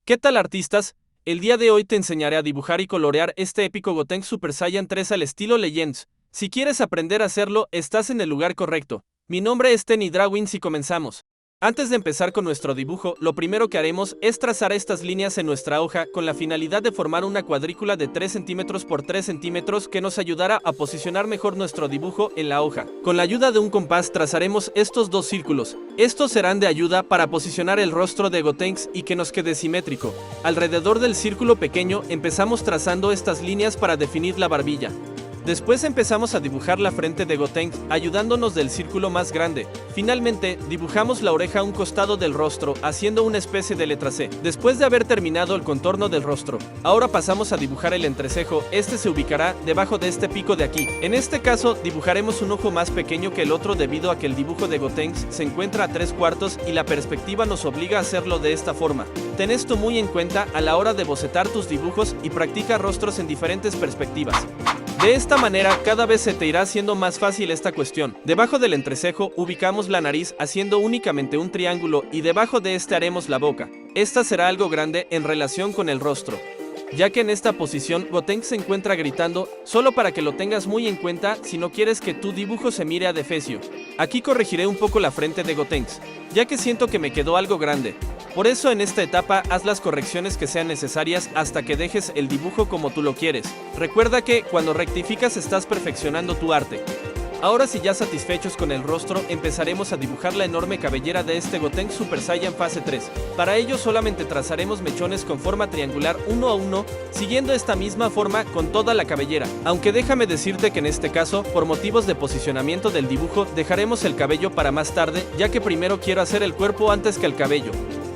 ¿Qué tal, artistas? El día de hoy te enseñaré a dibujar y colorear este épico Gotenks Super Saiyan 3 al estilo Legends. Si quieres aprender a hacerlo, estás en el lugar correcto. Mi nombre es Tenny Drawings y comenzamos. Antes de empezar con nuestro dibujo, lo primero que haremos es trazar estas líneas en nuestra hoja con la finalidad de formar una cuadrícula de 3 centímetros por 3 centímetros que nos ayudará a posicionar mejor nuestro dibujo en la hoja. Con la ayuda de un compás trazaremos estos dos círculos. Estos serán de ayuda para posicionar el rostro de Gotenks y que nos quede simétrico. Alrededor del círculo pequeño empezamos trazando estas líneas para definir la barbilla. Después empezamos a dibujar la frente de Gotenks, ayudándonos del círculo más grande. Finalmente, dibujamos la oreja a un costado del rostro, haciendo una especie de letra C. Después de haber terminado el contorno del rostro, ahora pasamos a dibujar el entrecejo. Este se ubicará debajo de este pico de aquí. En este caso, dibujaremos un ojo más pequeño que el otro debido a que el dibujo de Gotenks se encuentra a 3/4 y la perspectiva nos obliga a hacerlo de esta forma. Ten esto muy en cuenta a la hora de bocetar tus dibujos y practica rostros en diferentes perspectivas. De esta manera, cada vez se te irá haciendo más fácil esta cuestión. Debajo del entrecejo ubicamos la nariz haciendo únicamente un triángulo y debajo de este haremos la boca. Esta será algo grande en relación con el rostro, ya que en esta posición Gotenks se encuentra gritando, solo para que lo tengas muy en cuenta si no quieres que tu dibujo se mire a defecio. Aquí corregiré un poco la frente de Gotenks, ya que siento que me quedó algo grande. Por eso en esta etapa haz las correcciones que sean necesarias hasta que dejes el dibujo como tú lo quieres. Recuerda que cuando rectificas estás perfeccionando tu arte. Ahora, si ya satisfechos con el rostro, empezaremos a dibujar la enorme cabellera de este Gotenks Super Saiyan fase 3. Para ello solamente trazaremos mechones con forma triangular uno a uno, siguiendo esta misma forma con toda la cabellera. Aunque déjame decirte que en este caso, por motivos de posicionamiento del dibujo, dejaremos el cabello para más tarde, ya que primero quiero hacer el cuerpo antes que el cabello.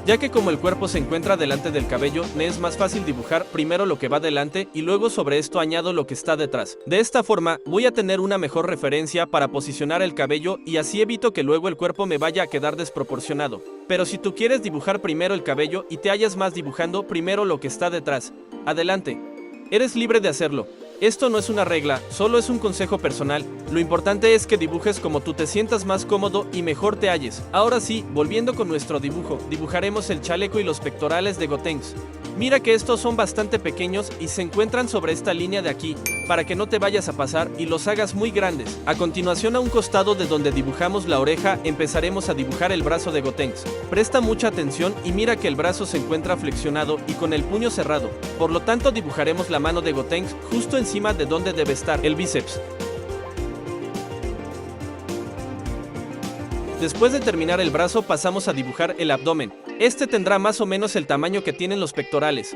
Ya que como el cuerpo se encuentra delante del cabello, me es más fácil dibujar primero lo que va delante y luego sobre esto añado lo que está detrás. De esta forma, voy a tener una mejor referencia para posicionar el cabello y así evito que luego el cuerpo me vaya a quedar desproporcionado. Pero si tú quieres dibujar primero el cabello y te hallas más dibujando primero lo que está detrás, adelante. Eres libre de hacerlo. Esto no es una regla, solo es un consejo personal. Lo importante es que dibujes como tú te sientas más cómodo y mejor te halles. Ahora sí, volviendo con nuestro dibujo, dibujaremos el chaleco y los pectorales de Gotenks. Mira que estos son bastante pequeños y se encuentran sobre esta línea de aquí, para que no te vayas a pasar y los hagas muy grandes. A continuación, a un costado de donde dibujamos la oreja, empezaremos a dibujar el brazo de Gotenks. Presta mucha atención y mira que el brazo se encuentra flexionado y con el puño cerrado. Por lo tanto, dibujaremos la mano de Gotenks justo encima de donde debe estar el bíceps. Después de terminar el brazo, pasamos a dibujar el abdomen. Este tendrá más o menos el tamaño que tienen los pectorales.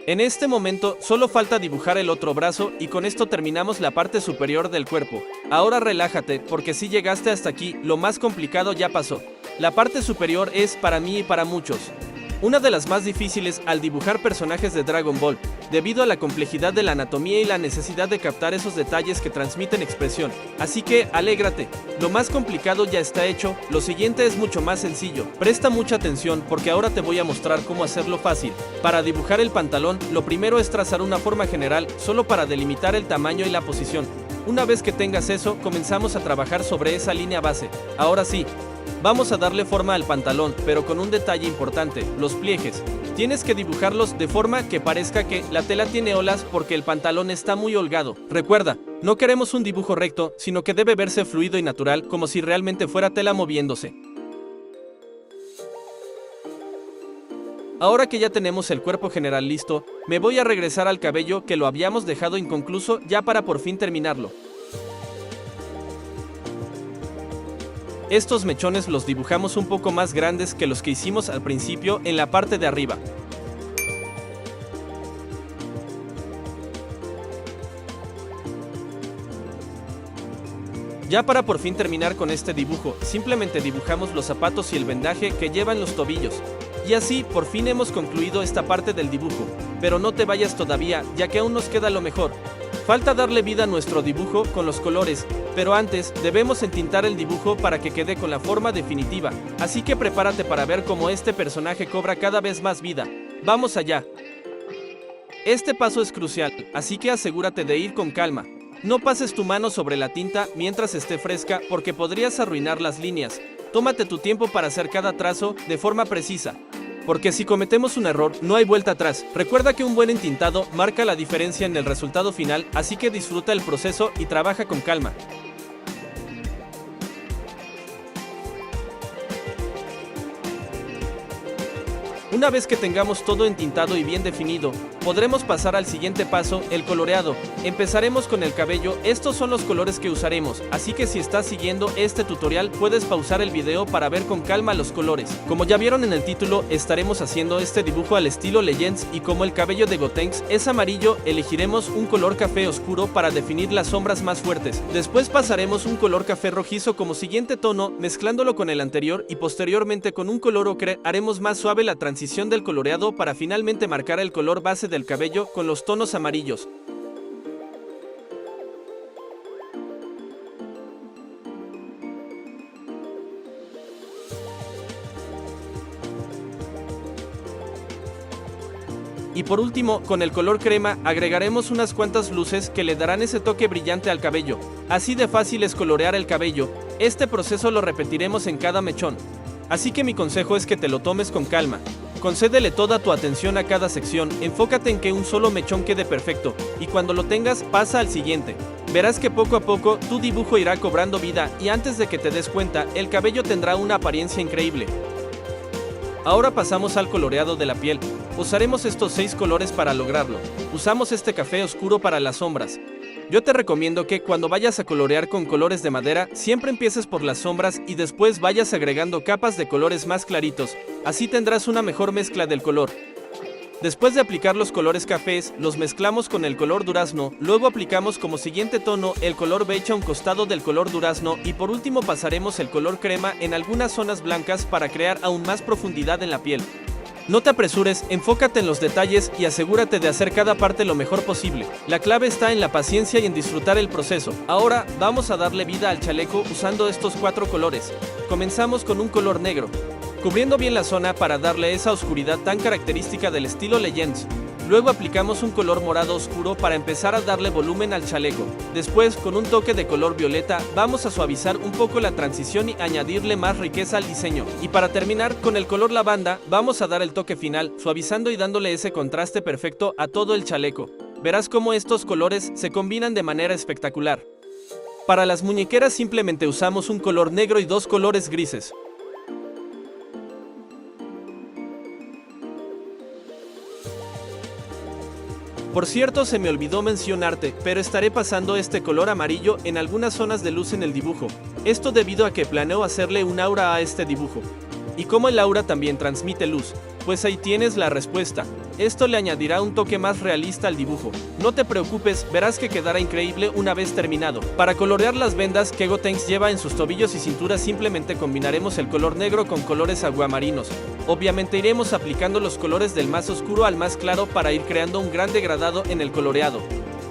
En este momento, solo falta dibujar el otro brazo y con esto terminamos la parte superior del cuerpo. Ahora relájate, porque si llegaste hasta aquí, lo más complicado ya pasó. La parte superior es, para mí y para muchos, una de las más difíciles al dibujar personajes de Dragon Ball, debido a la complejidad de la anatomía y la necesidad de captar esos detalles que transmiten expresión. Así que, alégrate, lo más complicado ya está hecho, lo siguiente es mucho más sencillo. Presta mucha atención porque ahora te voy a mostrar cómo hacerlo fácil. Para dibujar el pantalón, lo primero es trazar una forma general, solo para delimitar el tamaño y la posición. Una vez que tengas eso, comenzamos a trabajar sobre esa línea base. Ahora sí, vamos a darle forma al pantalón, pero con un detalle importante, los pliegues. Tienes que dibujarlos de forma que parezca que la tela tiene olas porque el pantalón está muy holgado. Recuerda, no queremos un dibujo recto, sino que debe verse fluido y natural, como si realmente fuera tela moviéndose. Ahora que ya tenemos el cuerpo general listo, me voy a regresar al cabello que lo habíamos dejado inconcluso ya para por fin terminarlo. Estos mechones los dibujamos un poco más grandes que los que hicimos al principio en la parte de arriba. Ya para por fin terminar con este dibujo, simplemente dibujamos los zapatos y el vendaje que llevan los tobillos. Y así, por fin hemos concluido esta parte del dibujo. Pero no te vayas todavía, ya que aún nos queda lo mejor. Falta darle vida a nuestro dibujo con los colores, pero antes debemos entintar el dibujo para que quede con la forma definitiva. Así que prepárate para ver cómo este personaje cobra cada vez más vida. ¡Vamos allá! Este paso es crucial, así que asegúrate de ir con calma. No pases tu mano sobre la tinta mientras esté fresca porque podrías arruinar las líneas. Tómate tu tiempo para hacer cada trazo de forma precisa. Porque si cometemos un error, no hay vuelta atrás. Recuerda que un buen entintado marca la diferencia en el resultado final, así que disfruta el proceso y trabaja con calma. Una vez que tengamos todo entintado y bien definido, podremos pasar al siguiente paso, el coloreado. Empezaremos con el cabello. Estos son los colores que usaremos, así que si estás siguiendo este tutorial puedes pausar el video para ver con calma los colores. Como ya vieron en el título, estaremos haciendo este dibujo al estilo Legends y como el cabello de Gotenks es amarillo, elegiremos un color café oscuro para definir las sombras más fuertes. Después pasaremos un color café rojizo como siguiente tono, mezclándolo con el anterior y posteriormente con un color ocre haremos más suave la transición del coloreado para finalmente marcar el color base del cabello con los tonos amarillos. Y por último, con el color crema, agregaremos unas cuantas luces que le darán ese toque brillante al cabello. Así de fácil es colorear el cabello. Este proceso lo repetiremos en cada mechón. Así que mi consejo es que te lo tomes con calma. Concédele toda tu atención a cada sección, enfócate en que un solo mechón quede perfecto, y cuando lo tengas, pasa al siguiente. Verás que poco a poco, tu dibujo irá cobrando vida, y antes de que te des cuenta, el cabello tendrá una apariencia increíble. Ahora pasamos al coloreado de la piel. Usaremos estos 6 colores para lograrlo. Usamos este café oscuro para las sombras. Yo te recomiendo que cuando vayas a colorear con colores de madera, siempre empieces por las sombras y después vayas agregando capas de colores más claritos, así tendrás una mejor mezcla del color. Después de aplicar los colores cafés, los mezclamos con el color durazno, luego aplicamos como siguiente tono el color beige a un costado del color durazno y por último pasaremos el color crema en algunas zonas blancas para crear aún más profundidad en la piel. No te apresures, enfócate en los detalles y asegúrate de hacer cada parte lo mejor posible. La clave está en la paciencia y en disfrutar el proceso. Ahora, vamos a darle vida al chaleco usando estos 4 colores. Comenzamos con un color negro, cubriendo bien la zona para darle esa oscuridad tan característica del estilo Legends. Luego aplicamos un color morado oscuro para empezar a darle volumen al chaleco. Después, con un toque de color violeta, vamos a suavizar un poco la transición y añadirle más riqueza al diseño. Y para terminar, con el color lavanda, vamos a dar el toque final, suavizando y dándole ese contraste perfecto a todo el chaleco. Verás cómo estos colores se combinan de manera espectacular. Para las muñequeras simplemente usamos un color negro y 2 colores grises. Por cierto, se me olvidó mencionarte, pero estaré pasando este color amarillo en algunas zonas de luz en el dibujo. Esto debido a que planeo hacerle un aura a este dibujo. ¿Y cómo el aura también transmite luz? Pues ahí tienes la respuesta. Esto le añadirá un toque más realista al dibujo. No te preocupes, verás que quedará increíble una vez terminado. Para colorear las vendas que Gotenks lleva en sus tobillos y cintura simplemente combinaremos el color negro con colores aguamarinos. Obviamente iremos aplicando los colores del más oscuro al más claro para ir creando un gran degradado en el coloreado.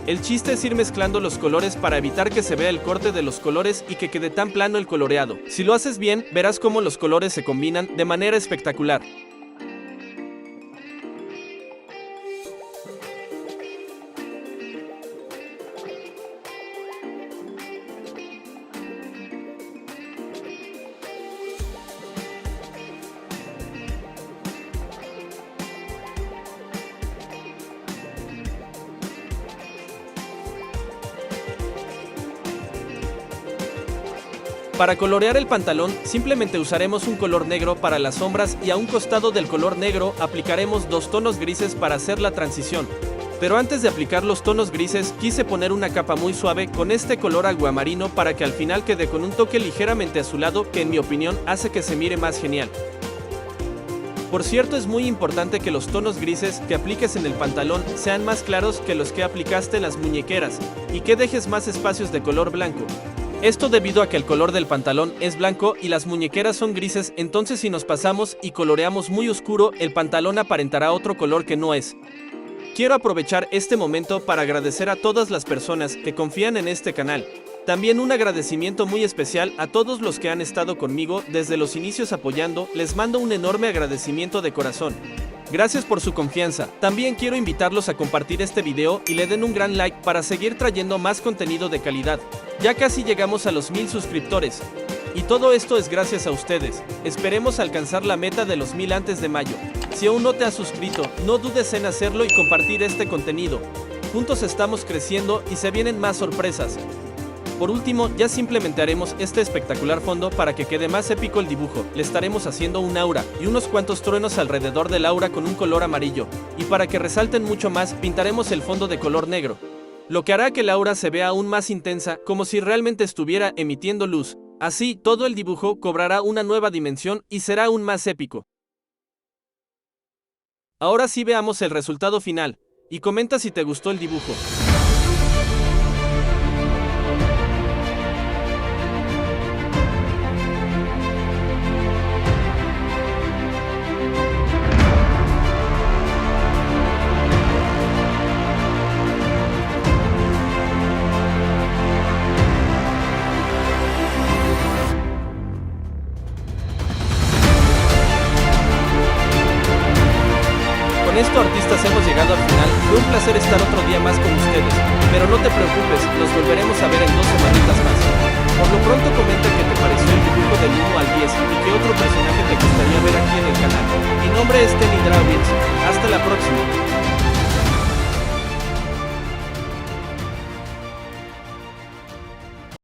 El chiste es ir mezclando los colores para evitar que se vea el corte de los colores y que quede tan plano el coloreado. Si lo haces bien, verás cómo los colores se combinan de manera espectacular. Para colorear el pantalón, simplemente usaremos un color negro para las sombras y a un costado del color negro aplicaremos 2 tonos grises para hacer la transición. Pero antes de aplicar los tonos grises, quise poner una capa muy suave con este color aguamarino para que al final quede con un toque ligeramente azulado que en mi opinión hace que se mire más genial. Por cierto, es muy importante que los tonos grises que apliques en el pantalón sean más claros que los que aplicaste en las muñequeras y que dejes más espacios de color blanco. Esto debido a que el color del pantalón es blanco y las muñequeras son grises, entonces si nos pasamos y coloreamos muy oscuro, el pantalón aparentará otro color que no es. Quiero aprovechar este momento para agradecer a todas las personas que confían en este canal. También un agradecimiento muy especial a todos los que han estado conmigo desde los inicios apoyando, les mando un enorme agradecimiento de corazón. Gracias por su confianza. También quiero invitarlos a compartir este video y le den un gran like para seguir trayendo más contenido de calidad. Ya casi llegamos a los 1000 suscriptores. Y todo esto es gracias a ustedes. Esperemos alcanzar la meta de los 1000 antes de mayo. Si aún no te has suscrito, no dudes en hacerlo y compartir este contenido. Juntos estamos creciendo y se vienen más sorpresas. Por último, ya implementaremos este espectacular fondo para que quede más épico el dibujo. Le estaremos haciendo un aura y unos cuantos truenos alrededor del aura con un color amarillo. Y para que resalten mucho más, pintaremos el fondo de color negro, lo que hará que la aura se vea aún más intensa, como si realmente estuviera emitiendo luz. Así, todo el dibujo cobrará una nueva dimensión y será aún más épico. Ahora sí veamos el resultado final, y comenta si te gustó el dibujo. Con esto, artistas, hemos llegado al final. Fue un placer estar otro día más con ustedes, pero no te preocupes, nos volveremos a ver en 2 semanitas más. Por lo pronto comenta qué te pareció el dibujo del 1 al 10 y qué otro personaje te gustaría ver aquí en el canal. Mi nombre es Tenny Drawings, hasta la próxima.